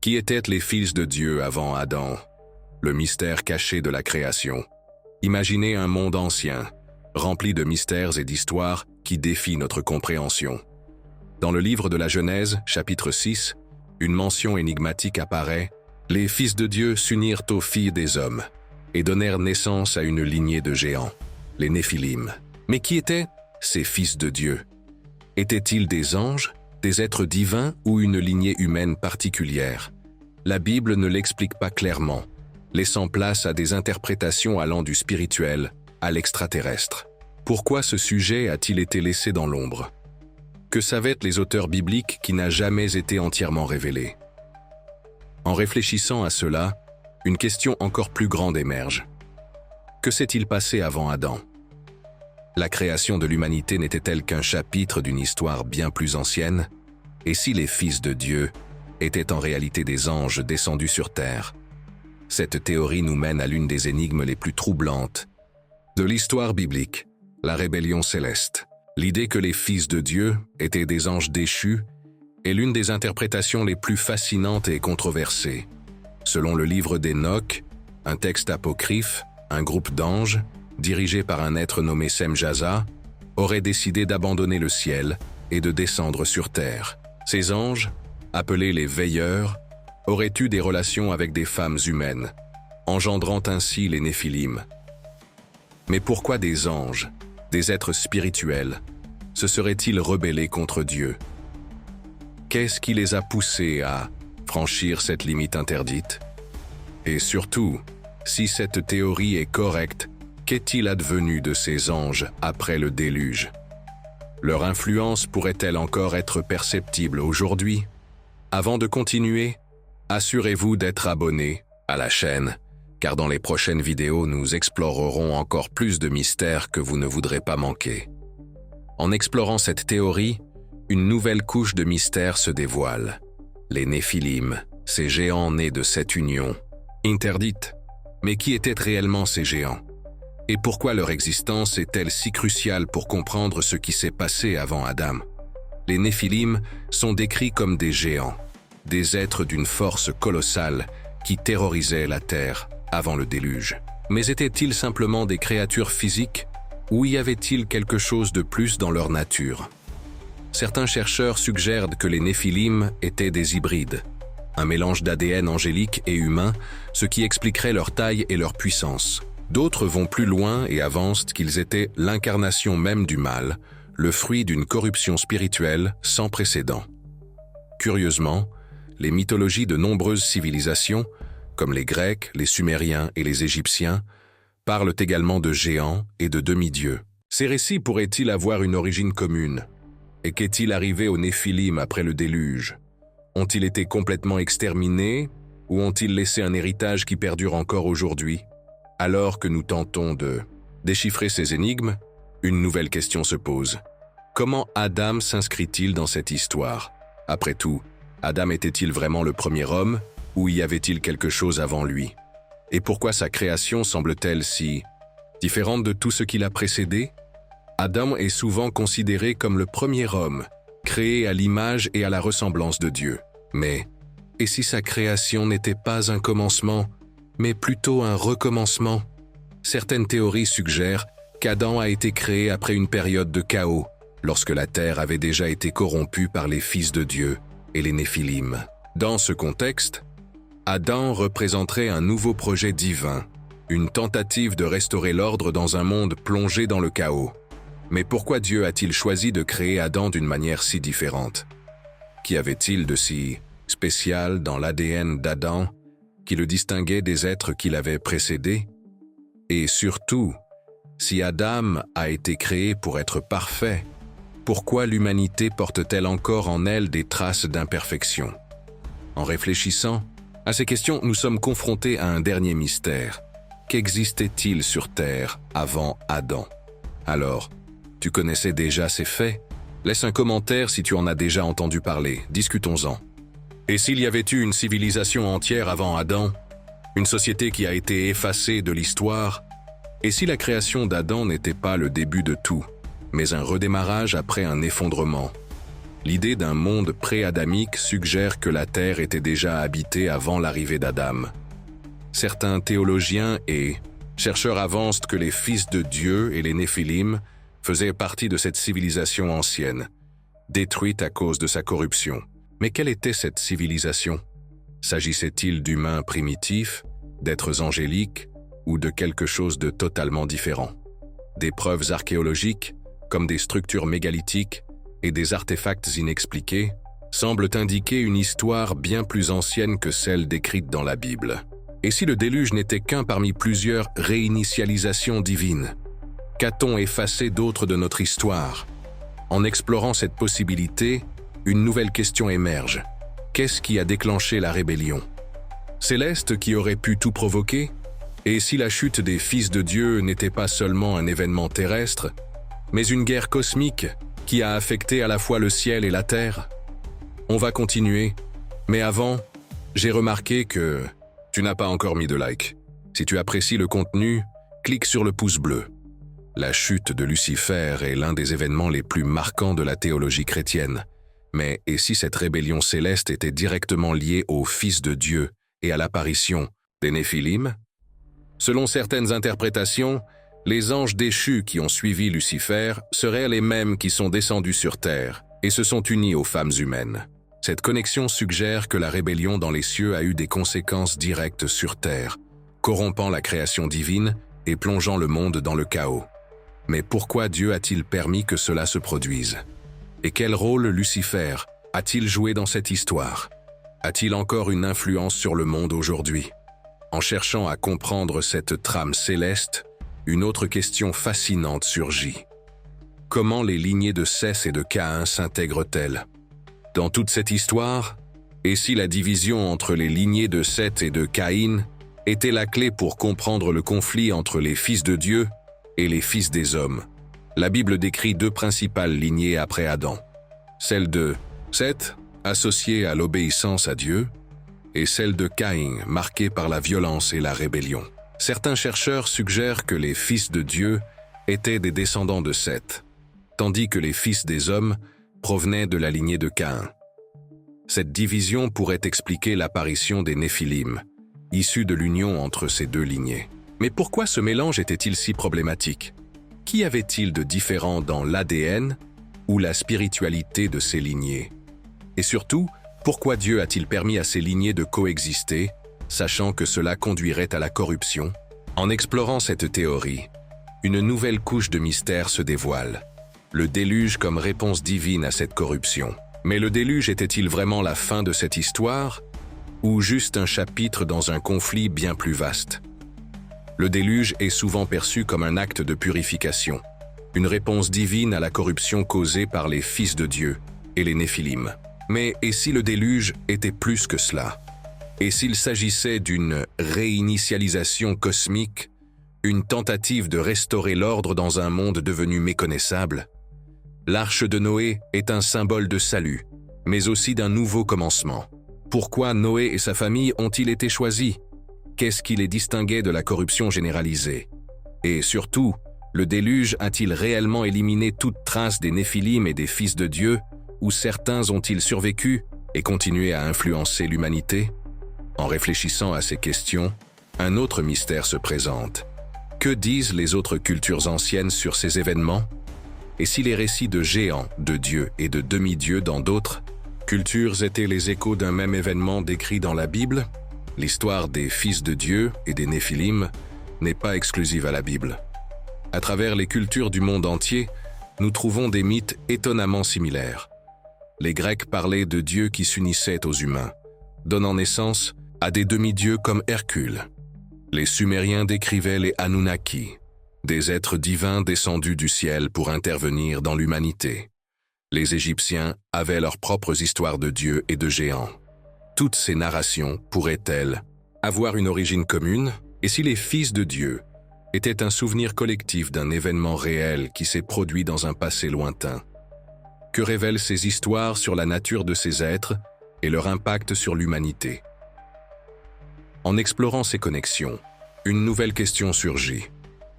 Qui étaient les fils de Dieu avant Adam? Le mystère caché de la création. Imaginez un monde ancien, rempli de mystères et d'histoires qui défient notre compréhension. Dans le livre de la Genèse, chapitre 6, une mention énigmatique apparaît. Les fils de Dieu s'unirent aux filles des hommes et donnèrent naissance à une lignée de géants, les Néphilim. Mais qui étaient ces fils de Dieu? Étaient-ils des anges, des êtres divins ou une lignée humaine particulière? La Bible ne l'explique pas clairement, laissant place à des interprétations allant du spirituel à l'extraterrestre. Pourquoi ce sujet a-t-il été laissé dans l'ombre? Que savaient les auteurs bibliques qui n'a jamais été entièrement révélé? En réfléchissant à cela, une question encore plus grande émerge. Que s'est-il passé avant Adam? La création de l'humanité n'était-elle qu'un chapitre d'une histoire bien plus ancienne? Et si les fils de Dieu étaient en réalité des anges descendus sur terre? Cette théorie nous mène à l'une des énigmes les plus troublantes de l'histoire biblique, la rébellion céleste. L'idée que les fils de Dieu étaient des anges déchus est l'une des interprétations les plus fascinantes et controversées. Selon le livre d'Enoch, un texte apocryphe, un groupe d'anges, dirigé par un être nommé Semjaza, aurait décidé d'abandonner le ciel et de descendre sur terre. Ces anges, appelés les veilleurs, auraient eu des relations avec des femmes humaines, engendrant ainsi les Néphilim. Mais pourquoi des anges, des êtres spirituels, se seraient-ils rebellés contre Dieu? Qu'est-ce qui les a poussés à franchir cette limite interdite? Et surtout, si cette théorie est correcte, qu'est-il advenu de ces anges après le déluge? Leur influence pourrait-elle encore être perceptible aujourd'hui? Avant de continuer, assurez-vous d'être abonné à la chaîne, car dans les prochaines vidéos, nous explorerons encore plus de mystères que vous ne voudrez pas manquer. En explorant cette théorie, une nouvelle couche de mystère se dévoile. Les Néphilim, ces géants nés de cette union, interdite. Mais qui étaient réellement ces géants? Et pourquoi leur existence est-elle si cruciale pour comprendre ce qui s'est passé avant Adam? Les Néphilim sont décrits comme des géants, des êtres d'une force colossale qui terrorisaient la terre avant le déluge. Mais étaient-ils simplement des créatures physiques ou y avait-il quelque chose de plus dans leur nature? Certains chercheurs suggèrent que les Néphilim étaient des hybrides, un mélange d'ADN angélique et humain, ce qui expliquerait leur taille et leur puissance. D'autres vont plus loin et avancent qu'ils étaient l'incarnation même du mal, le fruit d'une corruption spirituelle sans précédent. Curieusement, les mythologies de nombreuses civilisations, comme les Grecs, les Sumériens et les Égyptiens, parlent également de géants et de demi-dieux. Ces récits pourraient-ils avoir une origine commune? Et qu'est-il arrivé aux Néphilim après le déluge? Ont-ils été complètement exterminés ou ont-ils laissé un héritage qui perdure encore aujourd'hui? Alors que nous tentons de déchiffrer ces énigmes, une nouvelle question se pose. Comment Adam s'inscrit-il dans cette histoire? Après tout, Adam était-il vraiment le premier homme ou y avait-il quelque chose avant lui? Et pourquoi sa création semble-t-elle si différente de tout ce qui l'a précédé? Adam est souvent considéré comme le premier homme, créé à l'image et à la ressemblance de Dieu. Mais, et si sa création n'était pas un commencement, mais plutôt un recommencement? Certaines théories suggèrent qu'Adam a été créé après une période de chaos, lorsque la terre avait déjà été corrompue par les fils de Dieu et les Néphilim. Dans ce contexte, Adam représenterait un nouveau projet divin, une tentative de restaurer l'ordre dans un monde plongé dans le chaos. Mais pourquoi Dieu a-t-il choisi de créer Adam d'une manière si différente? Qu'y avait-il de si spécial dans l'ADN d'Adam qui le distinguait des êtres qui l'avaient précédé? Et surtout, si Adam a été créé pour être parfait, pourquoi l'humanité porte-t-elle encore en elle des traces d'imperfection? En réfléchissant à ces questions, nous sommes confrontés à un dernier mystère. Qu'existait-il sur Terre avant Adam? Alors, tu connaissais déjà ces faits? Laisse un commentaire si tu en as déjà entendu parler, discutons-en. Et s'il y avait eu une civilisation entière avant Adam, une société qui a été effacée de l'histoire, et si la création d'Adam n'était pas le début de tout, mais un redémarrage après un effondrement? L'idée d'un monde pré-adamique suggère que la Terre était déjà habitée avant l'arrivée d'Adam. Certains théologiens et chercheurs avancent que les fils de Dieu et les Néphilim faisaient partie de cette civilisation ancienne, détruite à cause de sa corruption. Mais quelle était cette civilisation? S'agissait-il d'humains primitifs, d'êtres angéliques ou de quelque chose de totalement différent? Des preuves archéologiques, comme des structures mégalithiques et des artefacts inexpliqués, semblent indiquer une histoire bien plus ancienne que celle décrite dans la Bible. Et si le déluge n'était qu'un parmi plusieurs réinitialisations divines? Qu'a-t-on effacé d'autre de notre histoire? En explorant cette possibilité, une nouvelle question émerge. Qu'est-ce qui a déclenché la rébellion? Céleste qui aurait pu tout provoquer? Et si la chute des fils de Dieu n'était pas seulement un événement terrestre, mais une guerre cosmique qui a affecté à la fois le ciel et la terre? On va continuer, mais avant, j'ai remarqué que tu n'as pas encore mis de like. Si tu apprécies le contenu, clique sur le pouce bleu. La chute de Lucifer est l'un des événements les plus marquants de la théologie chrétienne. Mais et si cette rébellion céleste était directement liée au Fils de Dieu et à l'apparition des Néphilim? Selon certaines interprétations, les anges déchus qui ont suivi Lucifer seraient les mêmes qui sont descendus sur terre et se sont unis aux femmes humaines. Cette connexion suggère que la rébellion dans les cieux a eu des conséquences directes sur terre, corrompant la création divine et plongeant le monde dans le chaos. Mais pourquoi Dieu a-t-il permis que cela se produise? Et quel rôle Lucifer a-t-il joué dans cette histoire? A-t-il encore une influence sur le monde aujourd'hui? En cherchant à comprendre cette trame céleste, une autre question fascinante surgit. Comment les lignées de Seth et de Caïn s'intègrent-elles? Dans toute cette histoire, et si la division entre les lignées de Seth et de Caïn était la clé pour comprendre le conflit entre les fils de Dieu et les fils des hommes? La Bible décrit deux principales lignées après Adam. Celle de Seth, associée à l'obéissance à Dieu, et celle de Caïn, marquée par la violence et la rébellion. Certains chercheurs suggèrent que les fils de Dieu étaient des descendants de Seth, tandis que les fils des hommes provenaient de la lignée de Caïn. Cette division pourrait expliquer l'apparition des Néphilim, issus de l'union entre ces deux lignées. Mais pourquoi ce mélange était-il si problématique? Qu'y avait-il de différent dans l'ADN ou la spiritualité de ces lignées? Et surtout, pourquoi Dieu a-t-il permis à ces lignées de coexister, sachant que cela conduirait à la corruption? En explorant cette théorie, une nouvelle couche de mystère se dévoile. Le déluge comme réponse divine à cette corruption. Mais le déluge était-il vraiment la fin de cette histoire, ou juste un chapitre dans un conflit bien plus vaste? Le déluge est souvent perçu comme un acte de purification, une réponse divine à la corruption causée par les fils de Dieu et les Néphilim. Mais et si le déluge était plus que cela? Et s'il s'agissait d'une réinitialisation cosmique, une tentative de restaurer l'ordre dans un monde devenu méconnaissable? L'arche de Noé est un symbole de salut, mais aussi d'un nouveau commencement. Pourquoi Noé et sa famille ont-ils été choisis? Qu'est-ce qui les distinguait de la corruption généralisée? Et surtout, le déluge a-t-il réellement éliminé toute trace des Néphilim et des fils de Dieu, ou certains ont-ils survécu et continué à influencer l'humanité? En réfléchissant à ces questions, un autre mystère se présente. Que disent les autres cultures anciennes sur ces événements? Et si les récits de géants, de dieux et de demi-dieux dans d'autres cultures étaient les échos d'un même événement décrit dans la Bible? L'histoire des fils de Dieu et des Néphilim n'est pas exclusive à la Bible. À travers les cultures du monde entier, nous trouvons des mythes étonnamment similaires. Les Grecs parlaient de dieux qui s'unissaient aux humains, donnant naissance à des demi-dieux comme Hercule. Les Sumériens décrivaient les Anunnaki, des êtres divins descendus du ciel pour intervenir dans l'humanité. Les Égyptiens avaient leurs propres histoires de dieux et de géants. Toutes ces narrations pourraient-elles avoir une origine commune? Et si les fils de Dieu étaient un souvenir collectif d'un événement réel qui s'est produit dans un passé lointain? Que révèlent ces histoires sur la nature de ces êtres et leur impact sur l'humanité? En explorant ces connexions, une nouvelle question surgit.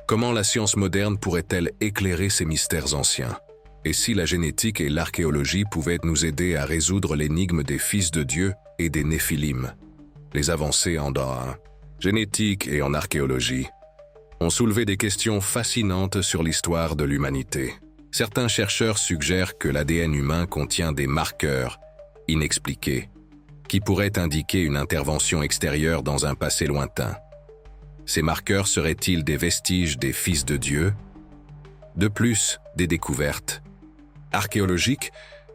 Comment la science moderne pourrait-elle éclairer ces mystères anciens? Et si la génétique et l'archéologie pouvaient nous aider à résoudre l'énigme des fils de Dieu et des Néphilim? Les avancées en génétique et en archéologie ont soulevé des questions fascinantes sur l'histoire de l'humanité. Certains chercheurs suggèrent que l'ADN humain contient des marqueurs inexpliqués qui pourraient indiquer une intervention extérieure dans un passé lointain. Ces marqueurs seraient-ils des vestiges des fils de Dieu? De plus, des découvertes archéologiques,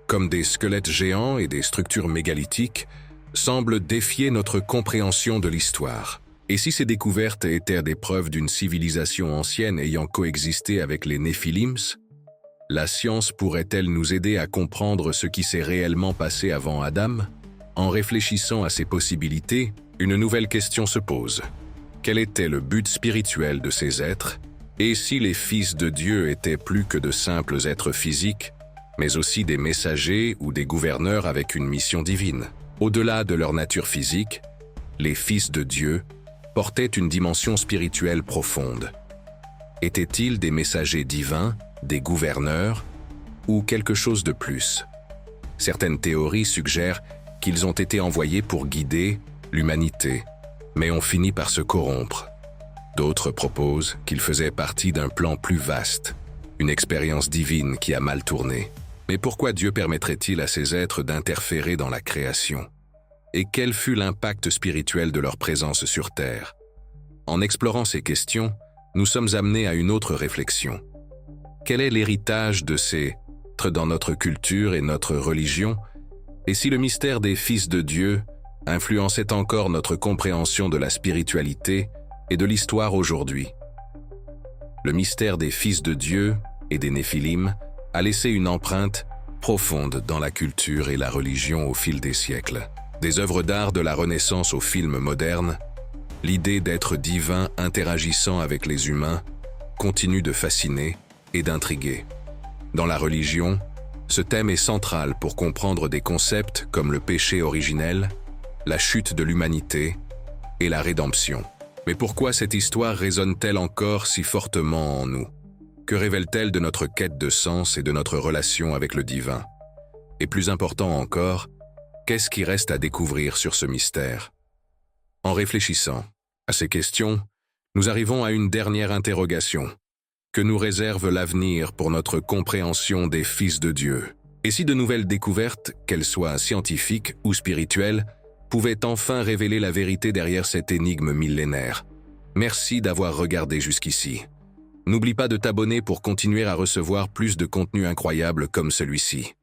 comme des squelettes géants et des structures mégalithiques, semblent défier notre compréhension de l'histoire. Et si ces découvertes étaient des preuves d'une civilisation ancienne ayant coexisté avec les Néphilims, la science pourrait-elle nous aider à comprendre ce qui s'est réellement passé avant Adam? En réfléchissant à ces possibilités, une nouvelle question se pose. Quel était le but spirituel de ces êtres? Et si les fils de Dieu étaient plus que de simples êtres physiques, mais aussi des messagers ou des gouverneurs avec une mission divine? Au-delà de leur nature physique, les fils de Dieu portaient une dimension spirituelle profonde. Étaient-ils des messagers divins, des gouverneurs, ou quelque chose de plus? Certaines théories suggèrent qu'ils ont été envoyés pour guider l'humanité, mais ont fini par se corrompre. D'autres proposent qu'ils faisaient partie d'un plan plus vaste, une expérience divine qui a mal tourné. Mais pourquoi Dieu permettrait-il à ces êtres d'interférer dans la création? Et quel fut l'impact spirituel de leur présence sur Terre? En explorant ces questions, nous sommes amenés à une autre réflexion. Quel est l'héritage de ces êtres dans notre culture et notre religion? Et si le mystère des fils de Dieu influençait encore notre compréhension de la spiritualité et de l'histoire aujourd'hui? Le mystère des fils de Dieu et des Néphilim a laissé une empreinte profonde dans la culture et la religion au fil des siècles. Des œuvres d'art de la Renaissance aux films modernes, l'idée d'êtres divins interagissant avec les humains continue de fasciner et d'intriguer. Dans la religion, ce thème est central pour comprendre des concepts comme le péché originel, la chute de l'humanité et la rédemption. Mais pourquoi cette histoire résonne-t-elle encore si fortement en nous? Que révèle-t-elle de notre quête de sens et de notre relation avec le divin? Et plus important encore, qu'est-ce qui reste à découvrir sur ce mystère? En réfléchissant à ces questions, nous arrivons à une dernière interrogation. Que nous réserve l'avenir pour notre compréhension des fils de Dieu? Et si de nouvelles découvertes, qu'elles soient scientifiques ou spirituelles, pouvaient enfin révéler la vérité derrière cette énigme millénaire? Merci d'avoir regardé jusqu'ici. N'oublie pas de t'abonner pour continuer à recevoir plus de contenu incroyable comme celui-ci.